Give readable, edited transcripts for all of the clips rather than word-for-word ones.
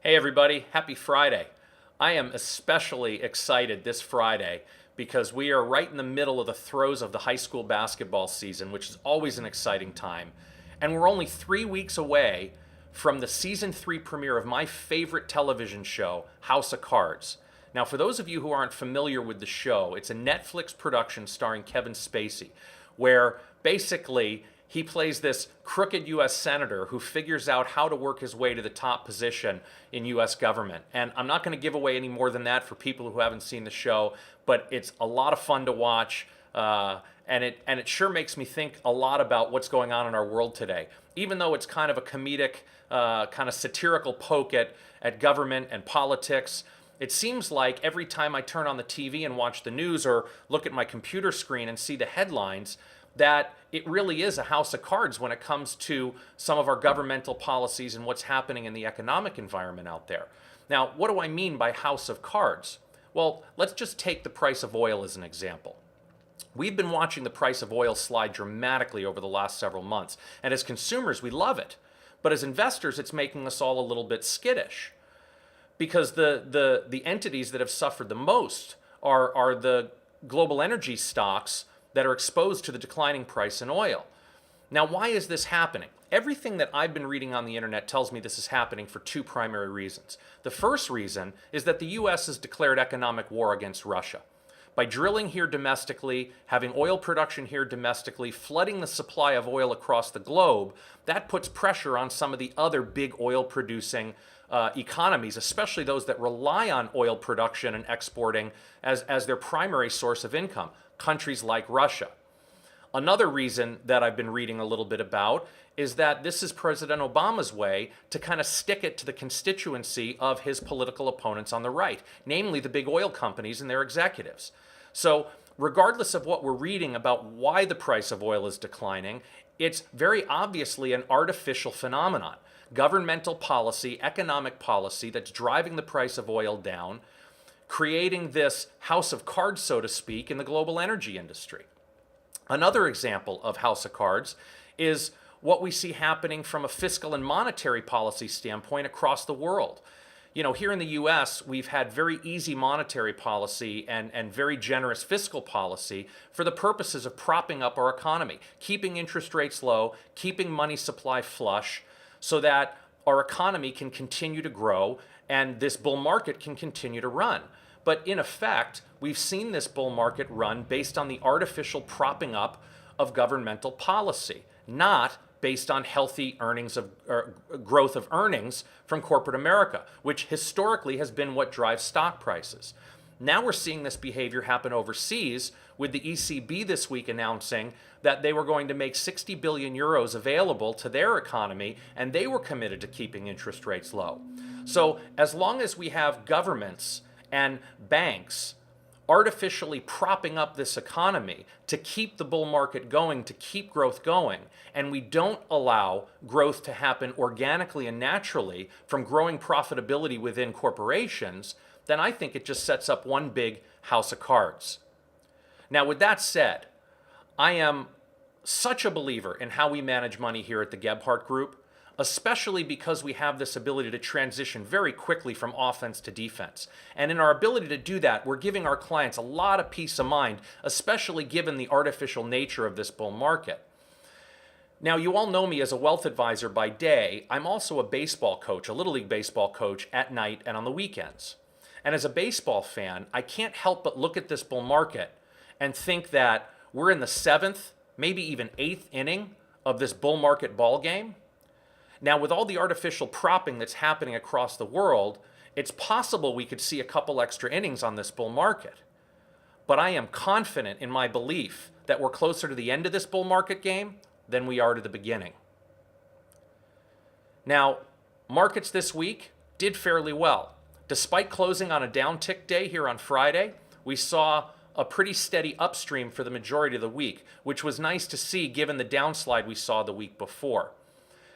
Hey everybody, happy Friday. I am especially excited this Friday because we are right in the middle of the throes of the high school basketball season, which is always an exciting time. And we're only 3 weeks away from the season 3 premiere of my favorite television show, House of Cards. Now, for those of you who aren't familiar with the show, it's a Netflix production starring Kevin Spacey, where basically he plays this crooked U.S. senator who figures out how to work his way to the top position in U.S. government. And I'm not going to give away any more than that for people who haven't seen the show, but it's a lot of fun to watch. And it sure makes me think a lot about what's going on in our world today. Even though it's kind of a comedic, kind of satirical poke at government and politics, it seems like every time I turn on the TV and watch the news or look at my computer screen and see the headlines, that it really is a house of cards when it comes to some of our governmental policies and what's happening in the economic environment out there. Now, what do I mean by house of cards? Well, let's just take the price of oil as an example. We've been watching the price of oil slide dramatically over the last several months, and as consumers, we love it. But as investors, it's making us all a little bit skittish because the entities that have suffered the most are the global energy stocks that are exposed to the declining price in oil. Now, why is this happening? Everything that I've been reading on the internet tells me this is happening for two primary reasons. The first reason is that the U.S. has declared economic war against Russia. By drilling here domestically, having oil production here domestically, flooding the supply of oil across the globe, that puts pressure on some of the other big oil producing economies, especially those that rely on oil production and exporting as their primary source of income, countries like Russia. Another reason that I've been reading a little bit about is that this is President Obama's way to kind of stick it to the constituency of his political opponents on the right, namely the big oil companies and their executives. So regardless of what we're reading about why the price of oil is declining, it's very obviously an artificial phenomenon. Governmental policy, economic policy that's driving the price of oil down, creating this house of cards, so to speak, in the global energy industry. Another example of house of cards is what we see happening from a fiscal and monetary policy standpoint across the world. You know, here in the U.S., we've had very easy monetary policy and very generous fiscal policy for the purposes of propping up our economy, keeping interest rates low, keeping money supply flush, so that our economy can continue to grow and this bull market can continue to run. But in effect, we've seen this bull market run based on the artificial propping up of governmental policy, not based on healthy growth of earnings from corporate America, which historically has been what drives stock prices. Now we're seeing this behavior happen overseas, with the ECB this week announcing that they were going to make 60 billion euros available to their economy, and they were committed to keeping interest rates low. So as long as we have governments and banks artificially propping up this economy to keep the bull market going, to keep growth going, and we don't allow growth to happen organically and naturally from growing profitability within corporations, then I think it just sets up one big house of cards. Now, with that said, I am such a believer in how we manage money here at the Gebhardt Group, especially because we have this ability to transition very quickly from offense to defense. And in our ability to do that, we're giving our clients a lot of peace of mind, especially given the artificial nature of this bull market. Now, you all know me as a wealth advisor by day. I'm also a baseball coach, a Little League baseball coach at night and on the weekends. And as a baseball fan, I can't help but look at this bull market and think that we're in the 7th, maybe even 8th inning of this bull market ball game. Now, with all the artificial propping that's happening across the world, it's possible we could see a couple extra innings on this bull market. But I am confident in my belief that we're closer to the end of this bull market game than we are to the beginning. Now, markets this week did fairly well. Despite closing on a downtick day here on Friday, we saw a pretty steady upstream for the majority of the week, which was nice to see given the downslide we saw the week before.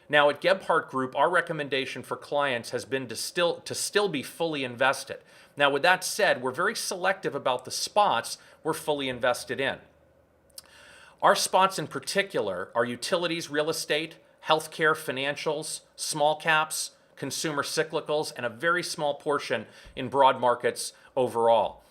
Now, at Gebhardt Group, our recommendation for clients has been to still be fully invested. Now, with that said, we're very selective about the spots we're fully invested in. Our spots in particular are utilities, real estate, healthcare, financials, small caps, consumer cyclicals, and a very small portion in broad markets overall.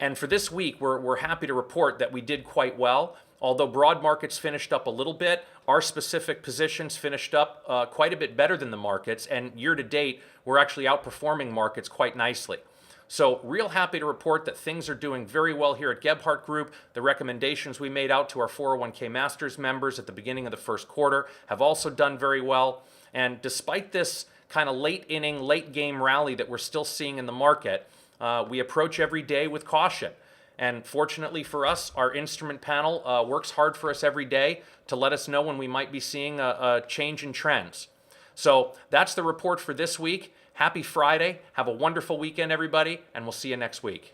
And for this week, we're happy to report that we did quite well. Although broad markets finished up a little bit, our specific positions finished up quite a bit better than the markets, and year to date, we're actually outperforming markets quite nicely. So real happy to report that things are doing very well here at Gebhardt Group. The recommendations we made out to our 401k Masters members at the beginning of the first quarter have also done very well. And despite this kind of late inning, late game rally that we're still seeing in the market, we approach every day with caution. And fortunately for us, our instrument panel works hard for us every day to let us know when we might be seeing a change in trends. So that's the report for this week. Happy Friday. Have a wonderful weekend, everybody, and we'll see you next week.